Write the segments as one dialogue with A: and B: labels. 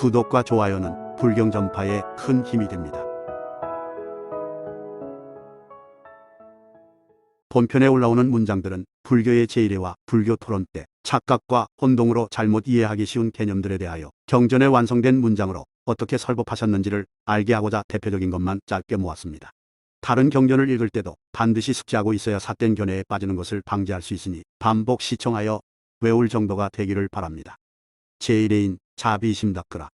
A: 구독과 좋아요는 불경 전파에 큰 힘이 됩니다. 본편에 올라오는 문장들은 불교의 제1회와 불교 토론 때 착각과 혼동으로 잘못 이해하기 쉬운 개념들에 대하여 경전에 완성된 문장으로 어떻게 설법하셨는지를 알게 하고자 대표적인 것만 짧게 모았습니다. 다른 경전을 읽을 때도 반드시 숙지하고 있어야 삿된 견해에 빠지는 것을 방지할 수 있으니 반복 시청하여 외울 정도가 되기를 바랍니다. 제1회인 자비심닦으라.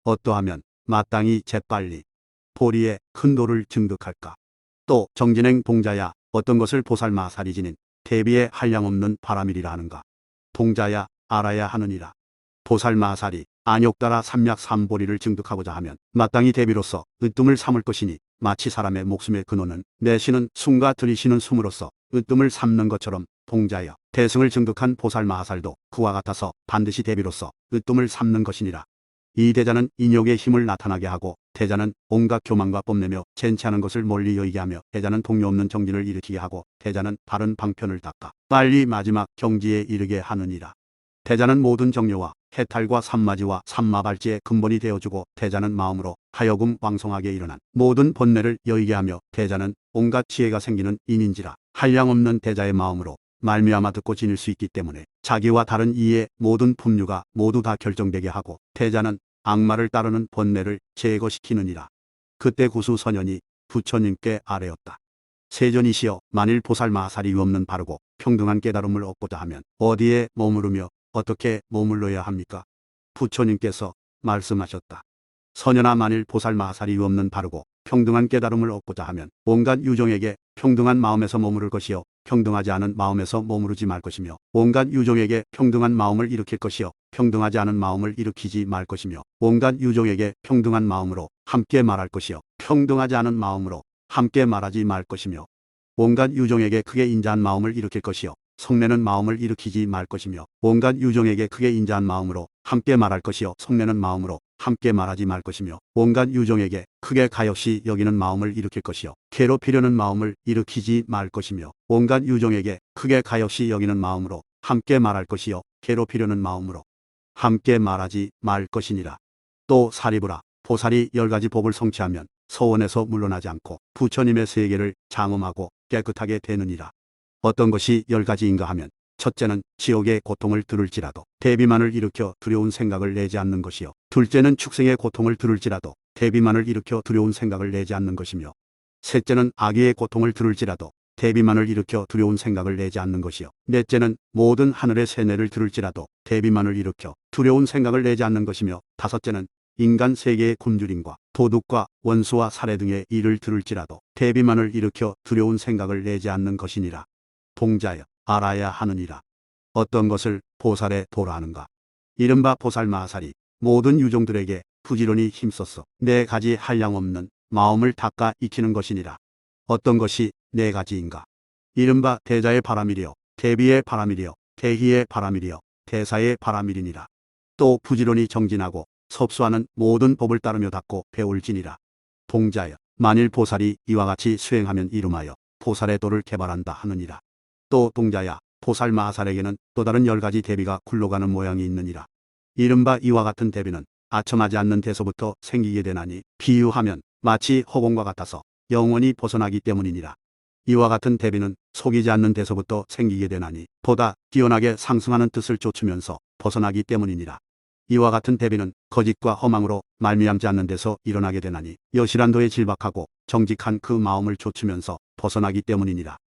A: 어떠하면 마땅히 재빨리 보리에 큰 도를 증득할까. 또 정진행 동자야 어떤 것을 보살마살이 지닌 대비에 한량없는 바람이리라 하는가. 동자야 알아야 하느니라. 보살마살이 안욕따라 삼약 삼보리를 증득하고자 하면 마땅히 대비로서 으뜸을 삼을 것이니 마치 사람의 목숨의 근원은 내쉬는 숨과 들이쉬는 숨으로써 으뜸을 삼는 것처럼 동자여 대승을 증득한 보살마살도 그와 같아서 반드시 대비로서 으뜸을 삼는 것이니라. 이 대자는 인욕의 힘을 나타나게 하고 대자는 온갖 교만과 뽐내며 젠치하는 것을 멀리 여기게 하며 대자는 동요 없는 정진을 일으키게 하고 대자는 바른 방편을 닦아 빨리 마지막 경지에 이르게 하느니라. 대자는 모든 정료와 해탈과 산마지와 산마발지의 근본이 되어주고 대자는 마음으로 하여금 왕성하게 일어난 모든 번뇌를 여의게 하며 대자는 온갖 지혜가 생기는 인인지라. 한량없는 대자의 마음으로 말미암아 듣고 지닐 수 있기 때문에 자기와 다른 이의 모든 품류가 모두 다 결정되게 하고 대자는 악마를 따르는 번뇌를 제거시키느니라. 그때 구수선현이 부처님께 아뢰었다. 세존이시여 만일 보살마살이 없는 바르고 평등한 깨달음을 얻고자 하면 어디에 머무르며 어떻게 머물러야 합니까? 부처님께서 말씀하셨다. 선현아 만일 보살마살이 없는 바르고 평등한 깨달음을 얻고자 하면 온갖 유종에게 평등한 마음에서 머무를 것이요 평등하지 않은 마음에서 머무르지 말 것이며 온갖 유종에게 평등한 마음을 일으킬 것이요 평등하지 않은 마음을 일으키지 말 것이며 온갖 유종에게 평등한 마음으로 함께 말할 것이요 평등하지 않은 마음으로 함께 말하지 말 것이며 온갖 유종에게 크게 인자한 마음을 일으킬 것이요 성내는 마음을 일으키지 말 것이며 온갖 유종에게 크게 인자한 마음으로 함께 말할 것이요 성내는 마음으로 함께 말하지 말 것이며 온갖 유종에게 크게 가엾이 여기는 마음을 일으킬 것이요 괴롭히려는 마음을 일으키지 말 것이며 온갖 유종에게 크게 가엾이 여기는 마음으로 함께 말할 것이요 괴롭히려는 마음으로 함께 말하지 말 것이니라. 또 사리부라 보살이 10가지 법을 성취하면 서원에서 물러나지 않고 부처님의 세계를 장엄하고 깨끗하게 되느니라. 어떤 것이 10가지인가 하면 첫째는 지옥의 고통을 들을지라도 대비만을 일으켜 두려운 생각을 내지 않는 것이요 둘째는 축생의 고통을 들을지라도 대비만을 일으켜 두려운 생각을 내지 않는 것이며 셋째는 악의의 고통을 들을지라도 대비만을 일으켜 두려운 생각을 내지 않는 것이요 넷째는 모든 하늘의 세뇌를 들을지라도 대비만을 일으켜 두려운 생각을 내지 않는 것이며 다섯째는 인간 세계의 굶주림과 도둑과 원수와 살해 등의 일을 들을지라도 대비만을 일으켜 두려운 생각을 내지 않는 것이니라. 동자여 알아야 하느니라. 어떤 것을 보살의 도라 하는가. 이른바 보살마살이 모든 유종들에게 부지런히 힘써서 4가지 한량없는 마음을 닦아 익히는 것이니라. 어떤 것이 4가지인가. 이른바 대자의 바람이리요 대비의 바람이리요 대희의 바람이리요 대사의 바람이리니라. 또 부지런히 정진하고 섭수하는 모든 법을 따르며 닦고 배울지니라. 동자여 만일 보살이 이와 같이 수행하면 이름하여 보살의 도를 개발한다 하느니라. 또 동자야 보살마살에게는 또 다른 10가지 대비가 굴러가는 모양이 있느니라. 이른바 이와 같은 대비는 아첨하지 않는 데서부터 생기게 되나니 비유하면 마치 허공과 같아서 영원히 벗어나기 때문이니라. 이와 같은 대비는 속이지 않는 데서부터 생기게 되나니 보다 뛰어나게 상승하는 뜻을 좇으면서 벗어나기 때문이니라. 이와 같은 대비는 거짓과 허망으로 말미암지 않는 데서 일어나게 되나니 여실한도에 질박하고 정직한 그 마음을 좇으면서 벗어나기 때문이니라.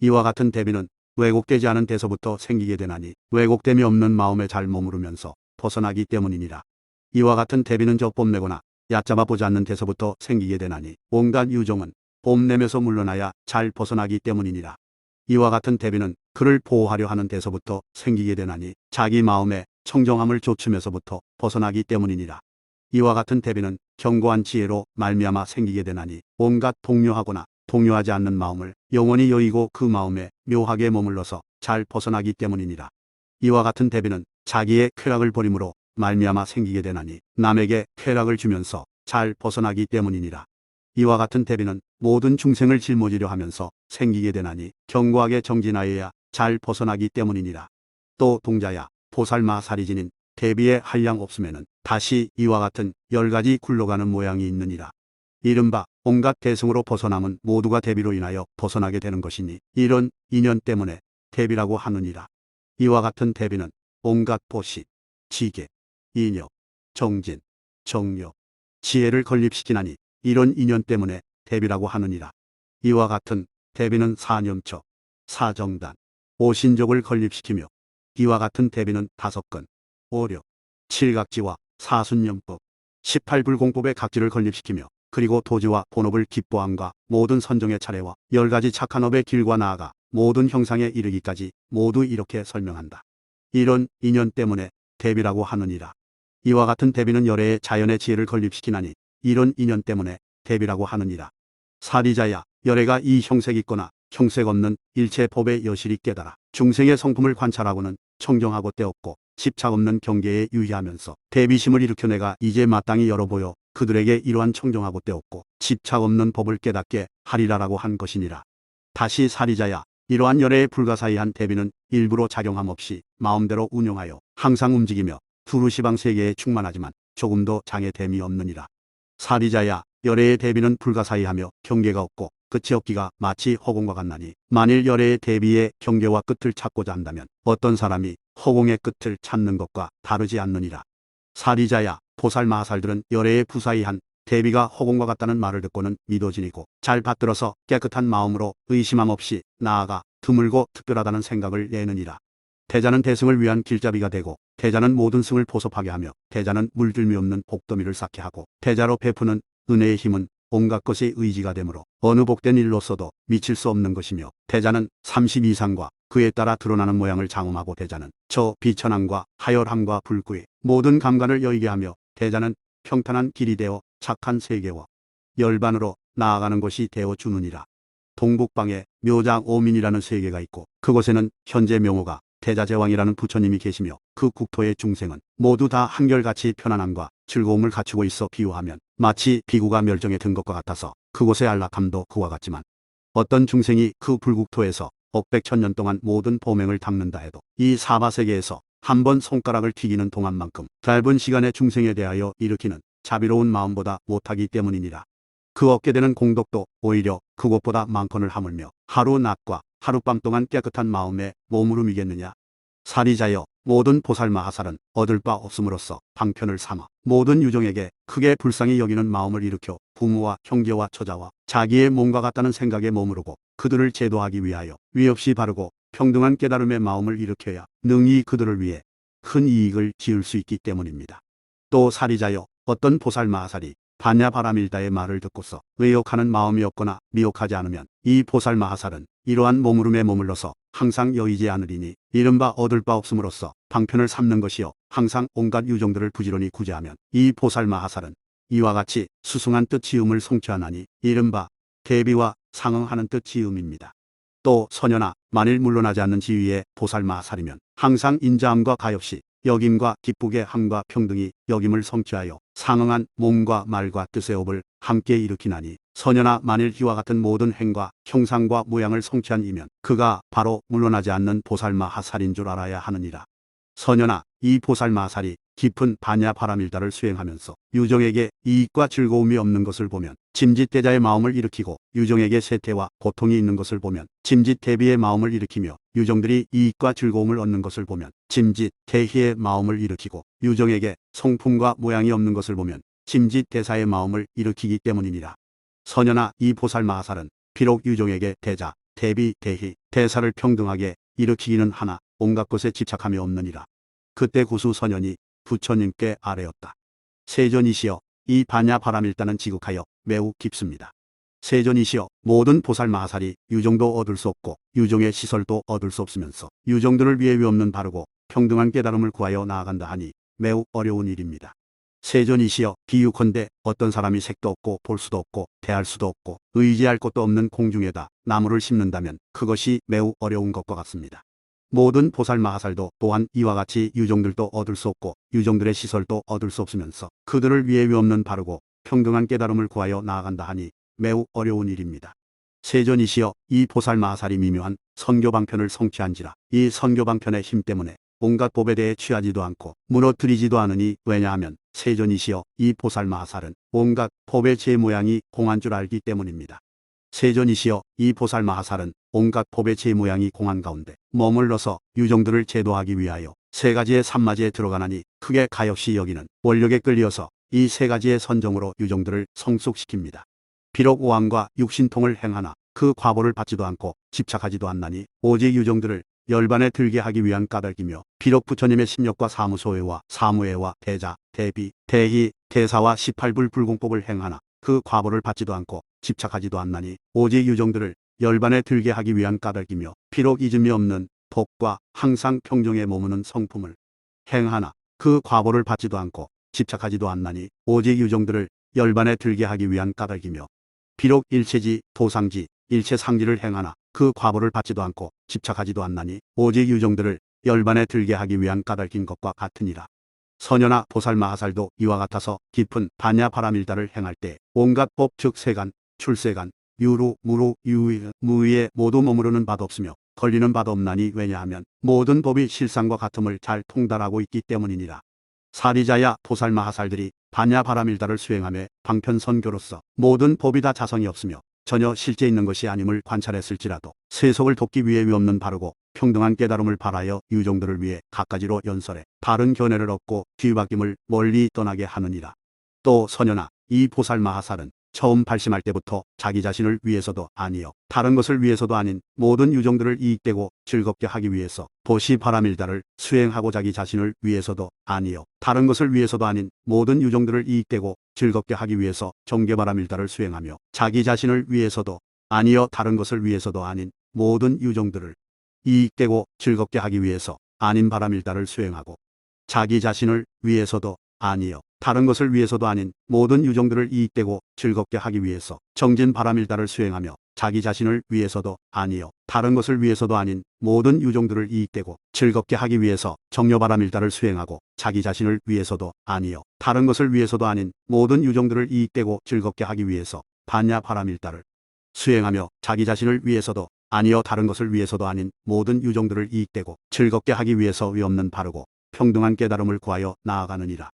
A: 이와 같은 대비는 왜곡되지 않은 데서부터 생기게 되나니 왜곡됨이 없는 마음에 잘 머무르면서 벗어나기 때문이니라. 이와 같은 대비는 저 뽐내거나 얕잡아 보지 않는 데서부터 생기게 되나니 온갖 유종은 뽐내면서 물러나야 잘 벗어나기 때문이니라. 이와 같은 대비는 그를 보호하려 하는 데서부터 생기게 되나니 자기 마음의 청정함을 좇으면서부터 벗어나기 때문이니라. 이와 같은 대비는 견고한 지혜로 말미암아 생기게 되나니 온갖 동요하거나 동요하지 않는 마음을 영원히 여의고 그 마음에 묘하게 머물러서 잘 벗어나기 때문이니라. 이와 같은 대비는 자기의 쾌락을 버림으로 말미암아 생기게 되나니 남에게 쾌락을 주면서 잘 벗어나기 때문이니라. 이와 같은 대비는 모든 중생을 짊어지려 하면서 생기게 되나니 견고하게 정진하여야 잘 벗어나기 때문이니라. 또 동자야 보살마살이 지닌 대비의 한량 없음에는 다시 이와 같은 10가지 굴러가는 모양이 있느니라. 이른바 온갖 대승으로 벗어남은 모두가 대비로 인하여 벗어나게 되는 것이니 이런 인연 때문에 대비라고 하느니라. 이와 같은 대비는 온갖 보시, 지계, 인역, 정진, 정력, 지혜를 건립시키나니 이런 인연 때문에 대비라고 하느니라. 이와 같은 대비는 사념처, 사정단, 오신족을 건립시키며 이와 같은 대비는 5건, 오력, 칠각지와 사순염법, 18불공법의 각지를 건립시키며 그리고 도지와 본업을 기뻐함과 모든 선정의 차례와 10가지 착한 업의 길과 나아가 모든 형상에 이르기까지 모두 이렇게 설명한다. 이런 인연 때문에 대비라고 하느니라. 이와 같은 대비는 열애의 자연의 지혜를 건립시키나니 이런 인연 때문에 대비라고 하느니라. 사리자야, 열애가 이 형색 있거나 형색 없는 일체 법의 여실히 깨달아 중생의 성품을 관찰하고는 청정하고 때없고 집착 없는 경계에 유의하면서 대비심을 일으켜 내가 이제 마땅히 열어보여 그들에게 이러한 청정하고 때없고 집착 없는 법을 깨닫게 하리라라고 한 것이니라. 다시 사리자야, 이러한 열애에 불가사의한 대비는 일부러 작용함 없이 마음대로 운용하여 항상 움직이며 두루시방 세계에 충만하지만 조금도 장애됨이 없느니라. 사리자야, 열애의 대비는 불가사의하며 경계가 없고 끝이 없기가 마치 허공과 같나니 만일 열애의 대비의 경계와 끝을 찾고자 한다면 어떤 사람이 허공의 끝을 찾는 것과 다르지 않느니라. 사리자야, 보살 마하살들은 열애의 부사의한 대비가 허공과 같다는 말을 듣고는 믿어지니고 잘 받들어서 깨끗한 마음으로 의심함 없이 나아가 드물고 특별하다는 생각을 내느니라. 대자는 대승을 위한 길잡이가 되고 대자는 모든 승을 보섭하게 하며 대자는 물들미 없는 복더미를 쌓게 하고 대자로 베푸는 은혜의 힘은 온갖 것의 의지가 되므로 어느 복된 일로서도 미칠 수 없는 것이며 대자는 32상과 그에 따라 드러나는 모양을 장엄하고 대자는 저 비천함과 하열함과 불구의 모든 감관을 여의게 하며 대자는 평탄한 길이 되어 착한 세계와 열반으로 나아가는 것이 되어 주느니라. 동북방에 묘장 오민이라는 세계가 있고 그곳에는 현재 명호가 대자제왕이라는 부처님이 계시며 그 국토의 중생은 모두 다 한결같이 편안함과 즐거움을 갖추고 있어 비유하면 마치 비구가 멸종에 든 것과 같아서 그곳의 안락함도 그와 같지만 어떤 중생이 그 불국토에서 억백천년 동안 모든 범행을 닦는다 해도 이 사바세계에서 한 번 손가락을 튀기는 동안만큼 짧은 시간에 중생에 대하여 일으키는 자비로운 마음보다 못하기 때문이니라. 그 얻게 되는 공덕도 오히려 그것보다 많거늘 하물며 하루 낮과 하룻밤 동안 깨끗한 마음에 머무름이겠느냐. 사리자여, 모든 보살 마하살은 얻을 바 없음으로써 방편을 삼아 모든 유종에게 크게 불쌍히 여기는 마음을 일으켜 부모와 형제와 처자와 자기의 몸과 같다는 생각에 머무르고 그들을 제도하기 위하여 위없이 바르고 평등한 깨달음의 마음을 일으켜야 능히 그들을 위해 큰 이익을 지을 수 있기 때문입니다. 또 사리자여, 어떤 보살 마하살이 반야바라밀다의 말을 듣고서 의욕하는 마음이 없거나 미혹하지 않으면 이 보살 마하살은 이러한 머무름에 머물러서 항상 여의지 않으리니 이른바 얻을 바 없음으로써 방편을 삼는 것이요 항상 온갖 유종들을 부지런히 구제하면 이 보살 마하살은 이와 같이 수승한 뜻 지음을 성취하나니 이른바 대비와 상응하는 뜻 지음입니다. 또 소녀나 만일 물러나지 않는 지위의 보살 마하살이면 항상 인자함과 가엾이 여김과 기쁘게 함과 평등히 여김을 성취하여 상응한 몸과 말과 뜻의 업을 함께 일으키나니 선녀나 만일 이와 같은 모든 행과 형상과 모양을 성취한 이면 그가 바로 물러나지 않는 보살마하살인 줄 알아야 하느니라. 선녀나 이 보살마하살이 깊은 반야바라밀다를 수행하면서 유종에게 이익과 즐거움이 없는 것을 보면 짐짓대자의 마음을 일으키고 유종에게 세태와 고통이 있는 것을 보면 짐짓대비의 마음을 일으키며 유종들이 이익과 즐거움을 얻는 것을 보면 짐짓대희의 마음을 일으키고 유종에게 성품과 모양이 없는 것을 보면 짐짓대사의 마음을 일으키기 때문이니라. 선녀나 이 보살마하살은 비록 유종에게 대자, 대비, 대희, 대사를 평등하게 일으키기는 하나 온갖 것에 집착함이 없느니라. 그때 구수 선연이 부처님께 아뢰었다. 세존이시여, 이 반야바라밀다는 지극하여 매우 깊습니다. 세존이시여, 모든 보살마하살이 유종도 얻을 수 없고 유종의 시설도 얻을 수 없으면서 유종들을 위해 위없는 바르고 평등한 깨달음을 구하여 나아간다 하니 매우 어려운 일입니다. 세존이시여, 비유컨대 어떤 사람이 색도 없고 볼 수도 없고 대할 수도 없고 의지할 곳도 없는 공중에다 나무를 심는다면 그것이 매우 어려운 것과 같습니다. 모든 보살마하살도 또한 이와 같이 유종들도 얻을 수 없고 유종들의 시설도 얻을 수 없으면서 그들을 위해 위없는 바르고 평등한 깨달음을 구하여 나아간다 하니 매우 어려운 일입니다. 세존이시여, 이 보살마하살이 미묘한 선교방편을 성취한지라 이 선교방편의 힘 때문에 온갖 법에 대해 취하지도 않고 무너뜨리지도 않으니 왜냐하면 세존이시여 이 보살마하살은 온갖 법의 제 모양이 공한 줄 알기 때문입니다. 세존이시여 이 보살마하살은 온갖 법의 제 모양이 공한 가운데 머물러서 유종들을 제도하기 위하여 세 가지의 산마지에 들어가나니 크게 가엾이 여기는 원력에 끌려서 이 세 가지의 선정으로 유종들을 성숙시킵니다. 비록 오한과 육신통을 행하나 그 과보를 받지도 않고 집착하지도 않나니 오직 유종들을 열반에 들게 하기 위한 까닭이며, 비록 부처님의 심력과 사무소회와 사무회와 대자, 대비, 대희, 대사와 18불 불공법을 행하나 그 과보를 받지도 않고 집착하지도 않나니 오직 유종들을 열반에 들게 하기 위한 까닭이며, 비록 잊음이 없는 법과 항상 경종에 머무는 성품을 행하나 그 과보를 받지도 않고 집착하지도 않나니 오직 유종들을 열반에 들게 하기 위한 까닭이며, 비록 일체지, 도상지, 일체상지를 행하나 그 과보를 받지도 않고 집착하지도 않나니 오직 유종들을 열반에 들게 하기 위한 까닭인 것과 같으니라. 선녀나 보살마하살도 이와 같아서 깊은 반야바라밀다를 행할 때 온갖 법 즉 세간, 출세간, 유루, 무루, 유의, 무의에 모두 머무르는 바도 없으며 걸리는 바도 없나니 왜냐하면 모든 법이 실상과 같음을 잘 통달하고 있기 때문이니라. 사리자야 보살마하살들이 반야바라밀다를 수행하며 방편선교로서 모든 법이 다 자성이 없으며 전혀 실제 있는 것이 아님을 관찰했을지라도 세속을 돕기 위해 위없는 바르고 평등한 깨달음을 바라여 유종들을 위해 갖가지로 연설해 바른 견해를 얻고 뒤바뀜을 멀리 떠나게 하느니라. 또 선녀나 이 보살마하살은 처음 발심할 때부터 자기 자신을 위해서도 아니요 다른 것을 위해서도 아닌 모든 유종들을 이익되고 즐겁게 하기 위해서 보시바라밀다를 수행하고 자기 자신을 위해서도 아니요 다른 것을 위해서도 아닌 모든 유종들을 이익되고 즐겁게 하기 위해서 정계바라밀다를 수행하며 자기 자신을 위해서도 아니요 다른 것을 위해서도 아닌 모든 유종들을 이익되고 즐겁게 하기 위해서 아닌 바라밀다를 수행하고 자기 자신을 위해서도 아니요 다른 것을 위해서도 아닌 모든 유종들을 이익되고 즐겁게 하기 위해서 정진 바라밀다를 수행하며 자기 자신을 위해서도 아니요 다른 것을 위해서도 아닌 모든 유종들을 이익되고 즐겁게 하기 위해서 정려 바라밀다를 수행하고 자기 자신을 위해서도 아니요 다른 것을 위해서도 아닌 모든 유종들을 이익되고 즐겁게 하기 위해서 반야 바라밀다를 수행하며 자기 자신을 위해서도 아니요 다른 것을 위해서도 아닌 모든 유종들을 이익되고 즐겁게 하기 위해서 위없는 바르고 평등한 깨달음을 구하여 나아가느니라.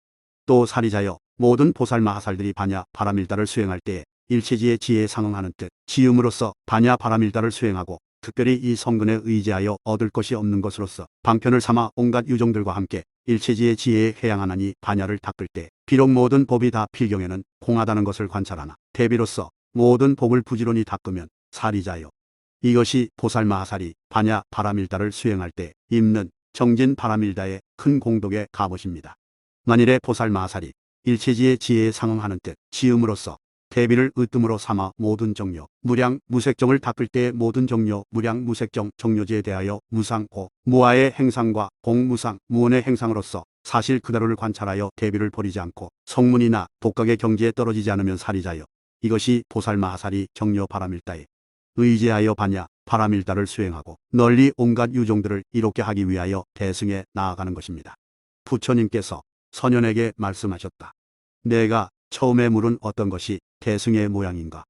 A: 또 사리자여 모든 보살마하살들이 반야 바라밀다를 수행할 때에 일체지의 지혜에 상응하는 뜻 지음으로써 반야 바라밀다를 수행하고 특별히 이 성근에 의지하여 얻을 것이 없는 것으로서 방편을 삼아 온갖 유종들과 함께 일체지의 지혜에 회양하나니 반야를 닦을 때 비록 모든 법이 다 필경에는 공하다는 것을 관찰하나 대비로서 모든 법을 부지런히 닦으면 사리자여 이것이 보살마하살이 반야 바라밀다를 수행할 때 입는 정진 바라밀다의 큰 공덕의 값옷입니다. 만일에 보살마하살이 일체지의 지혜에 상응하는 뜻 지음으로써 대비를 으뜸으로 삼아 모든 정료, 무량, 무색정을 닦을 때의 모든 정료, 무량, 무색정, 정료지에 대하여 무상, 고, 무아의 행상과 공무상, 무원의 행상으로서 사실 그대로를 관찰하여 대비를 버리지 않고 성문이나 독각의 경지에 떨어지지 않으면 사리자여 이것이 보살마하살이 정료 바라밀다에 의지하여 반야 바라밀다를 수행하고 널리 온갖 유종들을 이롭게 하기 위하여 대승에 나아가는 것입니다. 부처님께서 선현에게 말씀하셨다. 내가 처음에 물은 어떤 것이 대승의 모양인가?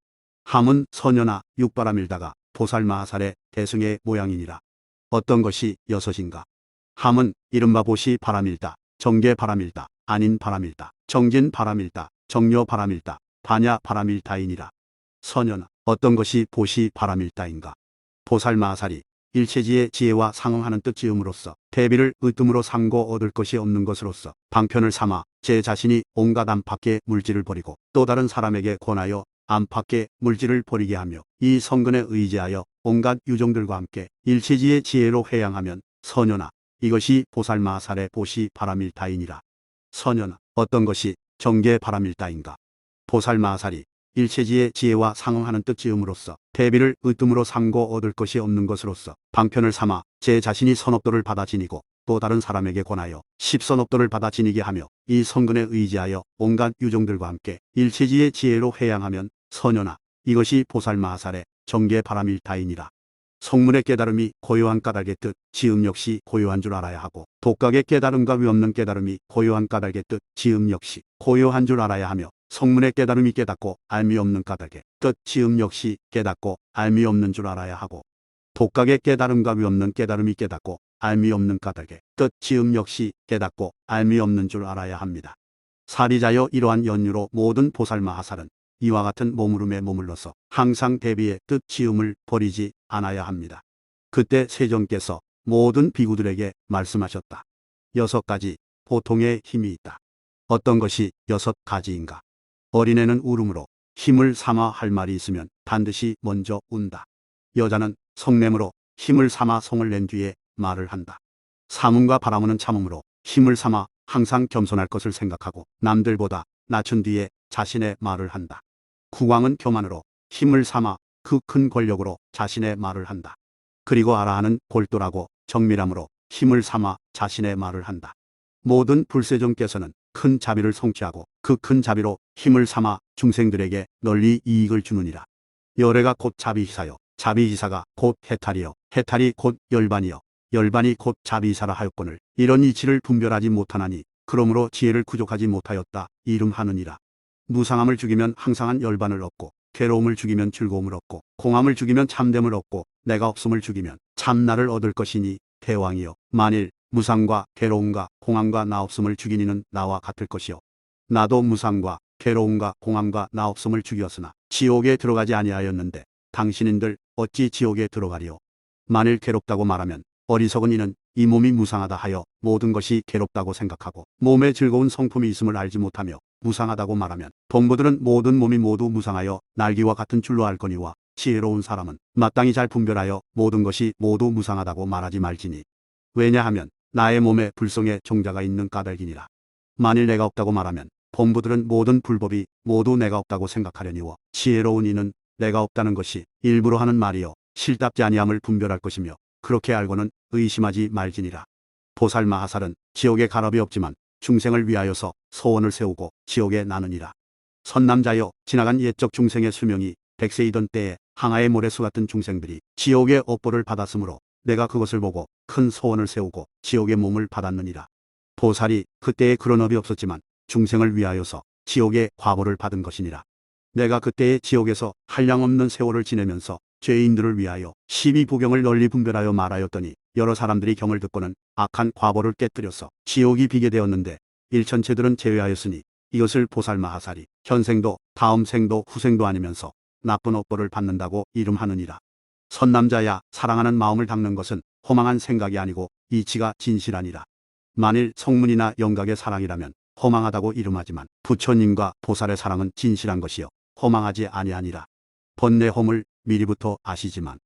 A: 함은 선현아 육바라밀다가 보살마하살의 대승의 모양이니라. 어떤 것이 여섯인가? 함은 이른바 보시 바라밀다, 정계 바라밀다, 아닌 바라밀다, 정진 바라밀다, 정려 바라밀다, 반야 바라밀다이니라. 선현아 어떤 것이 보시 바라밀다인가? 보살마하살이 일체지의 지혜와 상응하는 뜻 지음으로써 대비를 으뜸으로 삼고 얻을 것이 없는 것으로서 방편을 삼아 제 자신이 온갖 안팎의 물질을 버리고 또 다른 사람에게 권하여 안팎의 물질을 버리게 하며 이 성근에 의지하여 온갖 유종들과 함께 일체지의 지혜로 회양하면 선현아 이것이 보살마하살의 보시 바라밀다이니라. 선현아 어떤 것이 정계 바라밀다인가? 보살마하살이 일체지의 지혜와 상응하는 뜻 지음으로써 대비를 으뜸으로 삼고 얻을 것이 없는 것으로서 방편을 삼아 제 자신이 선업도를 받아 지니고 또 다른 사람에게 권하여 십선업도를 받아 지니게 하며 이 성근에 의지하여 온갖 유종들과 함께 일체지의 지혜로 회양하면 선현아 이것이 보살마하살의 정계 바라밀다이니라. 성문의 깨달음이 고요한 까닭의 뜻 지음 역시 고요한 줄 알아야 하고 독각의 깨달음과 위없는 깨달음이 고요한 까닭의 뜻 지음 역시 고요한 줄 알아야 하며 성문의 깨달음이 깨닫고 알미 없는 까닭의 뜻 지음 역시 깨닫고 알미 없는 줄 알아야 하고 독각의 깨달음과 위없는 깨달음이 깨닫고 알미 없는 까닭의 뜻 지음 역시 깨닫고 알미 없는 줄 알아야 합니다. 사리자여 이러한 연유로 모든 보살마하살은 이와 같은 몸으름에 머물러서 항상 대비의 뜻 지음을 버리지 않아야 합니다. 그때 세존께서 모든 비구들에게 말씀하셨다. 6가지 보통의 힘이 있다. 어떤 것이 6가지인가? 어린애는 울음으로 힘을 삼아 할 말이 있으면 반드시 먼저 운다. 여자는 성냄으로 힘을 삼아 성을 낸 뒤에 말을 한다. 사문과 바라문은 참음으로 힘을 삼아 항상 겸손할 것을 생각하고 남들보다 낮춘 뒤에 자신의 말을 한다. 국왕은 교만으로 힘을 삼아 그 큰 권력으로 자신의 말을 한다. 그리고 아라한은 골똘하고 정밀함으로 힘을 삼아 자신의 말을 한다. 모든 불세존께서는 큰 자비를 성취하고 그 큰 자비로 힘을 삼아 중생들에게 널리 이익을 주느니라. 열애가 곧 자비희사요, 자비희사가 곧 해탈이요, 해탈이 곧 열반이요, 열반이 곧 자비희사라 하였거늘 이런 이치를 분별하지 못하나니 그러므로 지혜를 구족하지 못하였다 이름하느니라. 무상함을 죽이면 항상한 열반을 얻고 괴로움을 죽이면 즐거움을 얻고 공함을 죽이면 참됨을 얻고 내가 없음을 죽이면 참나를 얻을 것이니 대왕이여, 만일 무상과 괴로움과 공함과 나 없음을 죽인 이는 나와 같을 것이요, 나도 무상과 괴로움과 공함과 나 없음을 죽였으나 지옥에 들어가지 아니하였는데 당신인들 어찌 지옥에 들어가리요. 만일 괴롭다고 말하면 어리석은 이는 이 몸이 무상하다 하여 모든 것이 괴롭다고 생각하고 몸에 즐거운 성품이 있음을 알지 못하며 무상하다고 말하면 동무들은 모든 몸이 모두 무상하여 날기와 같은 줄로 알거니와 지혜로운 사람은 마땅히 잘 분별하여 모든 것이 모두 무상하다고 말하지 말지니, 왜냐하면 나의 몸에 불성의 종자가 있는 까닭이니라. 만일 내가 없다고 말하면 범부들은 모든 불법이 모두 내가 없다고 생각하려니와 지혜로운 이는 내가 없다는 것이 일부러 하는 말이요 실답지 아니함을 분별할 것이며 그렇게 알고는 의심하지 말지니라. 보살마하살은 지옥에 가랍이 없지만 중생을 위하여서 소원을 세우고 지옥에 나느니라. 선남자여, 지나간 옛적 중생의 수명이 100세이던 때에 항아의 모래수 같은 중생들이 지옥의 업보를 받았으므로 내가 그것을 보고 큰 소원을 세우고 지옥의 몸을 받았느니라. 보살이 그때에 그런 업이 없었지만 중생을 위하여서 지옥의 과보를 받은 것이니라. 내가 그때에 지옥에서 한량없는 세월을 지내면서 죄인들을 위하여 12부경을 널리 분별하여 말하였더니 여러 사람들이 경을 듣고는 악한 과보를 깨뜨려서 지옥이 비게 되었는데 일천체들은 제외하였으니 이것을 보살마하살이 현생도 다음 생도 후생도 아니면서 나쁜 업보를 받는다고 이름하느니라. 선남자야, 사랑하는 마음을 닦는 것은 허망한 생각이 아니고 이치가 진실하니라. 만일 성문이나 영각의 사랑이라면 허망하다고 이름하지만 부처님과 보살의 사랑은 진실한 것이요 허망하지 아니하니라. 번뇌 허물 미리부터 아시지만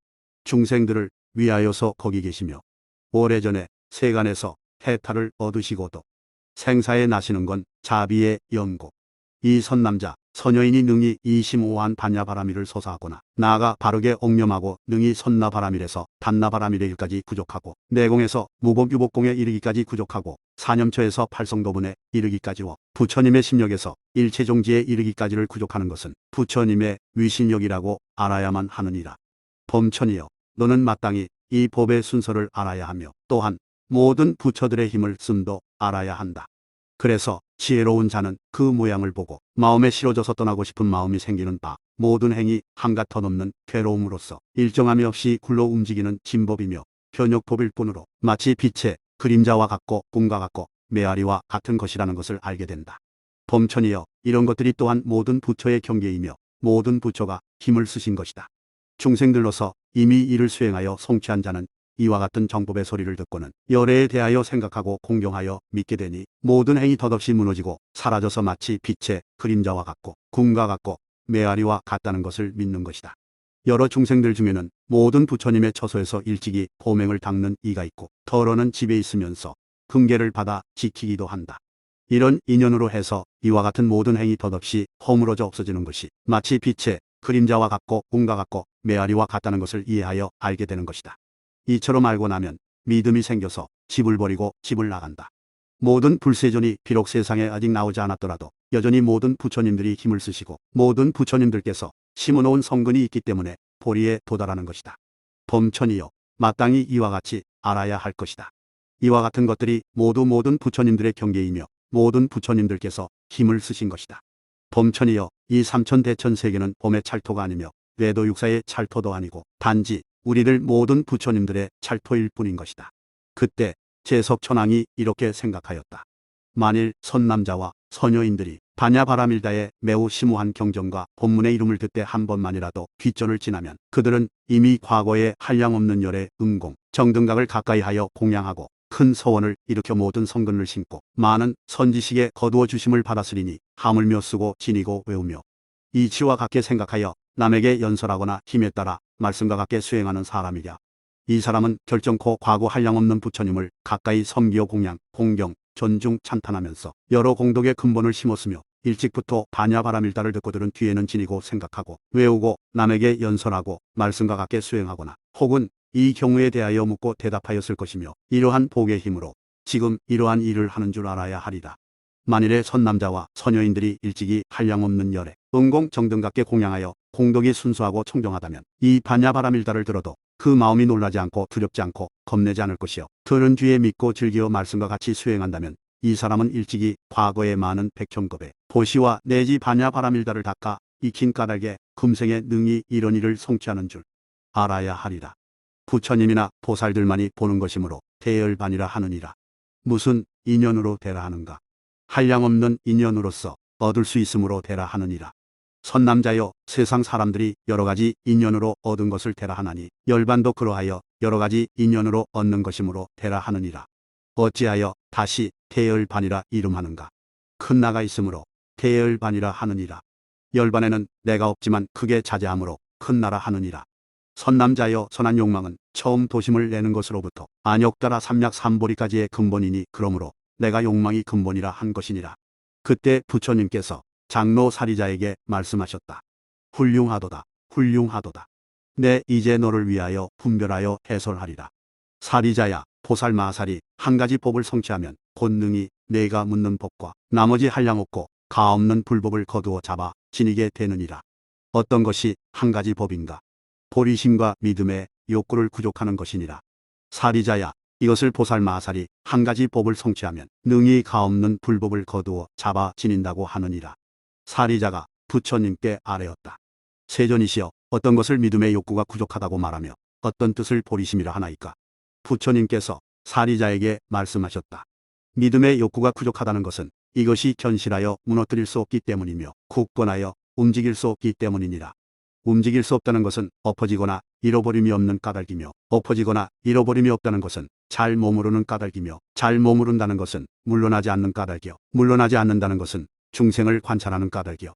A: 중생들을 위하여서 거기 계시며 오래전에 세간에서 해탈을 얻으시고도 생사에 나시는 건 자비의 연고. 이 선남자 선여인이 능히 이 심오한 반야바라밀을 소사하거나 나아가 바르게 옥념하고 능히 선나바라밀에서 단나바라밀에 일까지 구족하고 내공에서 무법유복공에 이르기까지 구족하고 사념처에서 팔성도분에 이르기까지와 부처님의 심력에서 일체종지에 이르기까지를 구족하는 것은 부처님의 위신력이라고 알아야만 하느니라. 범천이여, 너는 마땅히 이 법의 순서를 알아야 하며 또한 모든 부처들의 힘을 씀도 알아야 한다. 그래서 지혜로운 자는 그 모양을 보고 마음에 실어져서 떠나고 싶은 마음이 생기는 바 모든 행위 한갓 터넘는 괴로움으로써 일정함이 없이 굴러 움직이는 진법이며 변욕법일 뿐으로 마치 빛의 그림자와 같고 꿈과 같고 메아리와 같은 것이라는 것을 알게 된다. 범천이여, 이런 것들이 또한 모든 부처의 경계이며 모든 부처가 힘을 쓰신 것이다. 중생들로서 이미 이를 수행하여 성취한 자는 이와 같은 정법의 소리를 듣고는 열애에 대하여 생각하고 공경하여 믿게 되니 모든 행위 덧없이 무너지고 사라져서 마치 빛의 그림자와 같고 꿈과 같고 메아리와 같다는 것을 믿는 것이다. 여러 중생들 중에는 모든 부처님의 처소에서 일찍이 호맹을 닦는 이가 있고 더러는 집에 있으면서 금계를 받아 지키기도 한다. 이런 인연으로 해서 이와 같은 모든 행위 덧없이 허물어져 없어지는 것이 마치 빛의 그림자와 같고 꿈과 같고 메아리와 같다는 것을 이해하여 알게 되는 것이다. 이처럼 알고 나면 믿음이 생겨서 집을 버리고 집을 나간다. 모든 불세존이 비록 세상에 아직 나오지 않았더라도 여전히 모든 부처님들이 힘을 쓰시고 모든 부처님들께서 심어놓은 성근이 있기 때문에 보리에 도달하는 것이다. 범천이여, 마땅히 이와 같이 알아야 할 것이다. 이와 같은 것들이 모두 모든 부처님들의 경계이며 모든 부처님들께서 힘을 쓰신 것이다. 범천이여, 이 삼천대천세계는 봄의 찰토가 아니며 뇌도육사의 찰토도 아니고 단지 우리들 모든 부처님들의 찰토일 뿐인 것이다. 그때 제석천왕이 이렇게 생각하였다. 만일 선남자와 서녀인들이 바냐바라밀다의 매우 심오한 경전과 본문의 이름을 듣되 한 번만이라도 귓전을 지나면 그들은 이미 과거의 한량없는 열의 음공, 정등각을 가까이 하여 공양하고 큰 서원을 일으켜 모든 성근을 심고 많은 선지식에 거두어 주심을 받았으리니 하물며 쓰고 지니고 외우며 이치와 같게 생각하여 남에게 연설하거나 힘에 따라 말씀과 같게 수행하는 사람이랴. 이 사람은 결정코 과거 한량없는 부처님을 가까이 섬기어 공양, 공경, 존중, 찬탄하면서 여러 공덕의 근본을 심었으며 일찍부터 바냐바라밀다를 듣고 들은 뒤에는 지니고 생각하고 외우고 남에게 연설하고 말씀과 같게 수행하거나 혹은 이 경우에 대하여 묻고 대답하였을 것이며 이러한 복의 힘으로 지금 이러한 일을 하는 줄 알아야 하리라. 만일에 선남자와 서녀인들이 일찍이 한량없는 열에 은공 정등각께 공양하여 공덕이 순수하고 청정하다면 이 바냐바라밀다를 들어도 그 마음이 놀라지 않고 두렵지 않고 겁내지 않을 것이요 들은 뒤에 믿고 즐기어 말씀과 같이 수행한다면 이 사람은 일찍이 과거의 많은 백현급의 보시와 내지 바냐바라밀다를 닦아 익힌 까닭에 금생에 능히 이런 일을 성취하는 줄 알아야 하리라. 부처님이나 보살들만이 보는 것이므로 대열반이라 하느니라. 무슨 인연으로 되라 하는가? 한량없는 인연으로서 얻을 수 있으므로 되라 하느니라. 선남자여, 세상 사람들이 여러 가지 인연으로 얻은 것을 되라 하나니 열반도 그러하여 여러 가지 인연으로 얻는 것이므로 되라 하느니라. 어찌하여 다시 대열반이라 이름하는가? 큰 나가 있으므로 대열반이라 하느니라. 열반에는 내가 없지만 크게 자제하므로 큰 나라 하느니라. 선남자여, 선한 욕망은 처음 도심을 내는 것으로부터 안욕따라 삼약 삼보리까지의 근본이니 그러므로 내가 욕망이 근본이라 한 것이니라. 그때 부처님께서 장로 사리자에게 말씀하셨다. 훌륭하도다. 훌륭하도다. 내 이제 너를 위하여 분별하여 해설하리라. 사리자야, 보살 마살이 한 가지 법을 성취하면 곧 능히 내가 묻는 법과 나머지 한량없고 가없는 불법을 거두어 잡아 지니게 되느니라. 어떤 것이 한 가지 법인가? 보리심과 믿음의 욕구를 구족하는 것이니라. 사리자야, 이것을 보살 마살이 한 가지 법을 성취하면 능히 가없는 불법을 거두어 잡아 지닌다고 하느니라. 사리자가 부처님께 아뢰었다. 세존이시여, 어떤 것을 믿음의 욕구가 부족하다고 말하며 어떤 뜻을 보리심이라 하나이까? 부처님께서 사리자에게 말씀하셨다. 믿음의 욕구가 부족하다는 것은 이것이 견실하여 무너뜨릴 수 없기 때문이며 굳건하여 움직일 수 없기 때문이니라. 움직일 수 없다는 것은 엎어지거나 잃어버림이 없는 까닭이며 엎어지거나 잃어버림이 없다는 것은 잘 머무르는 까닭이며 잘 머무른다는 것은 물러나지 않는 까닭이요 물러나지 않는다는 것은 중생을 관찰하는 까닭이요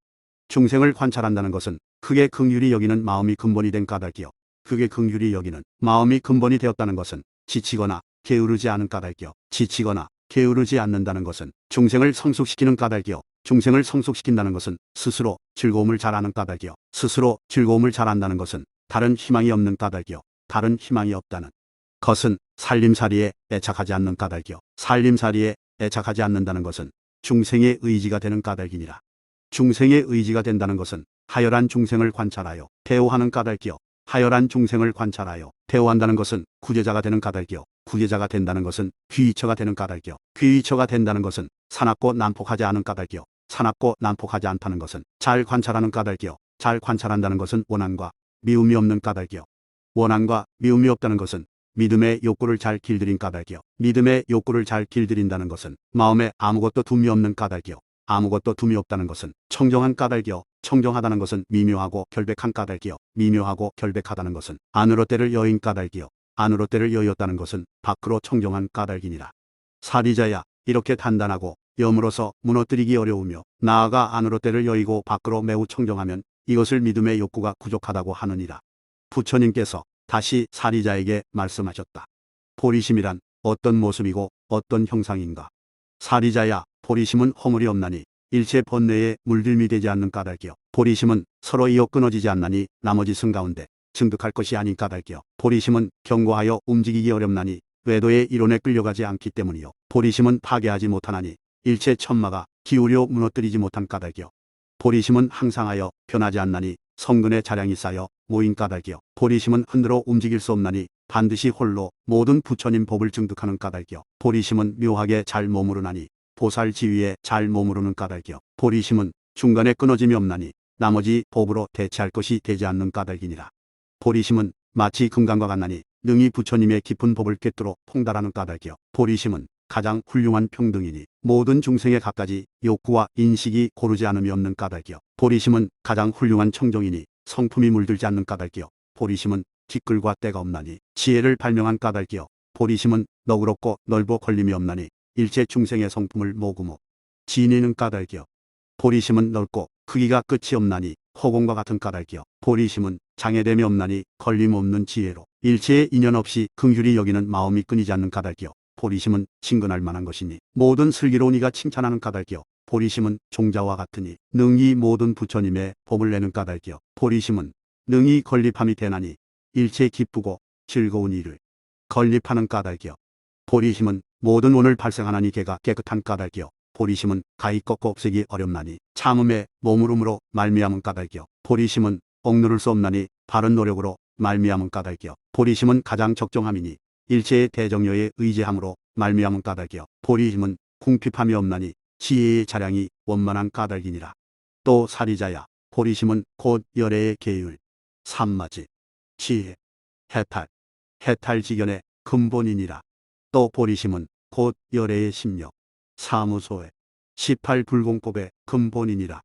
A: 중생을 관찰한다는 것은 크게 긍휼히 여기는 마음이 근본이 된 까닭이요 크게 긍휼히 여기는 마음이 근본이 되었다는 것은 지치거나 게으르지 않은 까닭이요 지치거나 게으르지 않는다는 것은 중생을 성숙시키는 까닭이요 중생을 성숙시킨다는 것은 스스로 즐거움을 잘하는 까닭이요 스스로 즐거움을 잘한다는 것은 다른 희망이 없는 까닭이요 다른 희망이 없다는 것은 살림살이에 애착하지 않는 까닭이요 살림살이에 애착하지 않는다는 것은 중생의 의지가 되는 까닭이니라. 중생의 의지가 된다는 것은 하열한 중생을 관찰하여 대오하는 까닭이요 하열한 중생을 관찰하여 대오한다는 것은 구제자가 되는 까닭이요 구제자가 된다는 것은 귀의처가 되는 까닭이요 귀의처가 된다는 것은 사납고 난폭하지 않은 까닭이요 사납고 난폭하지 않다는 것은 잘 관찰하는 까닭이요 잘 관찰한다는 것은 원한과 미움이 없는 까닭이요 원한과 미움이 없다는 것은 믿음의 욕구를 잘 길들인 까닭이요 믿음의 욕구를 잘 길들인다는 것은 마음에 아무것도 둠이 없는 까닭이요 아무것도 둠이 없다는 것은 청정한 까닭이요 청정하다는 것은 미묘하고 결백한 까닭이요 미묘하고 결백하다는 것은 안으로 때를 여인 까닭이요 안으로 때를 여였다는 것은 밖으로 청정한 까닭이니라. 사리자야, 이렇게 단단하고 염으로서 무너뜨리기 어려우며 나아가 안으로 때를 여이고 밖으로 매우 청정하면 이것을 믿음의 욕구가 부족하다고 하느니라. 부처님께서 다시 사리자에게 말씀하셨다. 보리심이란 어떤 모습이고 어떤 형상인가? 사리자야, 보리심은 허물이 없나니 일체 번뇌에 물들미 되지 않는 까닭이요 보리심은 서로 이어 끊어지지 않나니 나머지 승 가운데 증득할 것이 아닌 까닭이요 보리심은 견고하여 움직이기 어렵나니 외도의 이론에 끌려가지 않기 때문이요 보리심은 파괴하지 못하나니 일체 천마가 기울여 무너뜨리지 못한 까닭이요 보리심은 항상하여 변하지 않나니 성근의 자량이 쌓여 모인 까닭이요 보리심은 흔들어 움직일 수 없나니 반드시 홀로 모든 부처님 법을 증득하는 까닭이요 보리심은 묘하게 잘 머무르나니 보살 지위에 잘 머무르는 까닭이요 보리심은 중간에 끊어짐이 없나니 나머지 법으로 대체할 것이 되지 않는 까닭이니라. 보리심은 마치 금강과 같나니 능히 부처님의 깊은 법을 꿰뚫어 통달하는 까닭이요 보리심은 가장 훌륭한 평등이니 모든 중생의 갖가지 욕구와 인식이 고르지 않음이 없는 까닭이요. 보리심은 가장 훌륭한 청정이니 성품이 물들지 않는 까닭이요. 보리심은 기끌과 때가 없나니 지혜를 발명한 까닭이요. 보리심은 너그럽고 넓어 걸림이 없나니 일체 중생의 성품을 모구모 지니는 까닭이요. 보리심은 넓고 크기가 끝이 없나니 허공과 같은 까닭이요. 보리심은 장애됨이 없나니 걸림 없는 지혜로 일체의 인연 없이 긍휼히 여기는 마음이 끊이지 않는 까닭이요. 보리심은 친근할 만한 것이니 모든 슬기로운 이가 칭찬하는 까닭이요. 보리심은 종자와 같으니 능히 모든 부처님의 법을 내는 까닭이요. 보리심은 능히 건립함이 되나니 일체 기쁘고 즐거운 일을 건립하는 까닭이요. 보리심은 모든 오늘 발생하나니 개가 깨끗한 까닭이요. 보리심은 가히 꺾어 없애기 어렵나니 참음의 머무름으로 말미암은 까닭이요. 보리심은 억누를 수 없나니 바른 노력으로 말미암은 까닭이요. 보리심은 가장 적정함이니 일체의 대정여에 의지함으로 말미암은 까닭이요. 보리심은 궁핍함이 없나니 지혜의 자량이 원만한 까닭이니라. 또 사리자야, 보리심은 곧 열애의 계율, 삼마지, 지혜, 해탈지견의 근본이니라. 또 보리심은 곧 열애의 심력, 사무소의 18불공법의 근본이니라.